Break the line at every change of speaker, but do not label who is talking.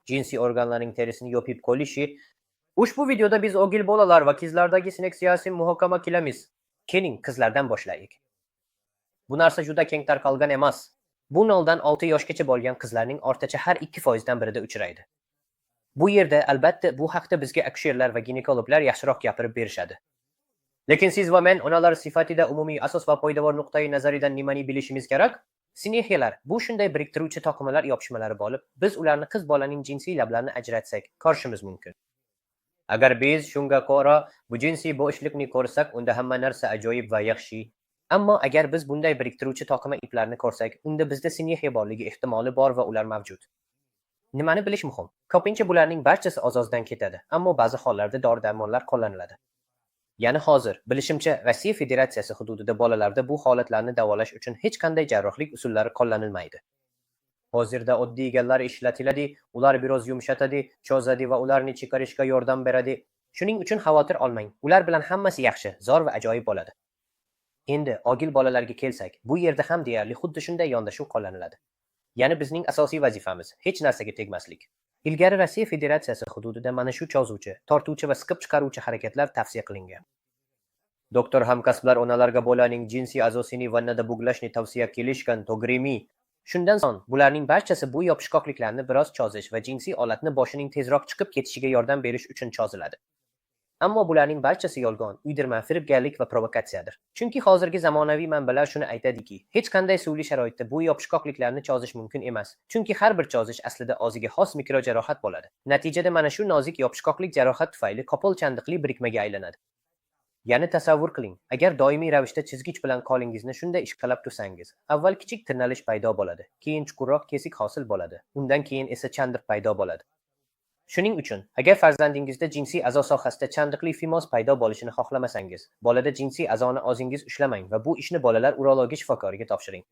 jinsiy organlarning terisini yopib qo'yishi. Ushbu videoda biz ogil bolalar va qizlardagi sinek siyosiy muhokama qilamiz. Keling, qizlardan boshlaylik. Bu narsa juda keng tarqalgan emas. Bu 0 dan 6 yoshgacha bo'lgan qizlarning o'rtacha har 2% dan birida uchraydi. Bu yerda albatta bu haqda bizga aksherlar va ginekologlar yaxshiroq gapirib berishadi. Lekin siz va men onalar sifatida umumiy asos va poydevor nuqtai nazaridan nimani bilishimiz kerak? Sinehiyalar bu shunday biriktiruvchi to'qimalar yopishmalari bo'lib, biz ularni qiz bolaning jinsiy lablarini ajratsak, ko'rishimiz mumkin. Agar biz shunga ko'ra bu jinsiy bo'shliqni ko'rsak, unda hamma narsa ajoyib va yaxshi. Ammo agar biz bunday biriktiruvchi to'qima iplarni ko'rsak, unda bizda sinehiya borligi ehtimoli bor va ular mavjud. Nimani bilish muhim? Ko'pincha bularning barchasi ozozdan ketadi, ammo ba'zi hollarda dori-darmonlar qo'llaniladi. Ya'ni hozir, bilishimcha, Rossiya Federatsiyasi hududida bolalarda bu holatlarni davolash uchun hech qanday jarrohlik usullari qo'llanilmaydi. Hozirda oddiy egallar ishlatiladi, ular biroz yumshatadi, cho'zadi va ularni chiqarishga yordam beradi. Shuning uchun xavotir olmang, ular bilan hammasi yaxshi, zo'r va ajoyib bo'ladi. Endi ogil bolalarga kelsak, bu yerda ham deyarli xuddi shunday yondashuv qo'llaniladi. Ya'ni bizning asosiy vazifamiz hech narsaga tegmaslik. Ilgari Rossiya Federatsiyasi hududida mana shu cho'zuvchi, tortuvchi va siqib chiqaruvchi harakatlar tavsiya qilingan. Doktor hamkasblar onalarga bolaning jinsiy a'zosini vannada buglashni tavsiya qilishgan, to'g'rimi? Shundan so'ng bularning barchasi bu yopishqoqliklarni biroz cho'zish va jinsiy olatni boshining tezroq chiqib ketishiga yordam berish uchun cho'ziladi. Ammo bularning barchasi yolg'on, uydirma, firibgarlik va provokatsiyadir. Chunki hozirgi zamonaviy manbalar shuni aytadiki, hech qanday suvli sharoitda bu yopishqoqliklarni cho'zish mumkin emas. Chunki har bir cho'zish aslida o'ziga xos mikrojarohat bo'ladi. Natijada mana shu nozik yopishqoqlik jarohat tufayli qo'pol chandiqli birikmaga aylanadi. Ya'ni tasavvur qiling, agar doimiy ravishda chizgich bilan qo'lingizni shunday ishqalab tursangiz, avval kichik tirnalish paydo bo'ladi, keyin chuqurroq kesik hosil bo'ladi, undan keyin esa chandiq paydo bo'ladi. Shuning uchun, agar farzandingizda jinsiy a'zo sohasida chandiqli fimoz paydo bo'lishini xohlamasangiz, bolada jinsiy a'zoni o'zingiz ushlamang va bu ishni bolalar urologiya shifokoriga topshiring.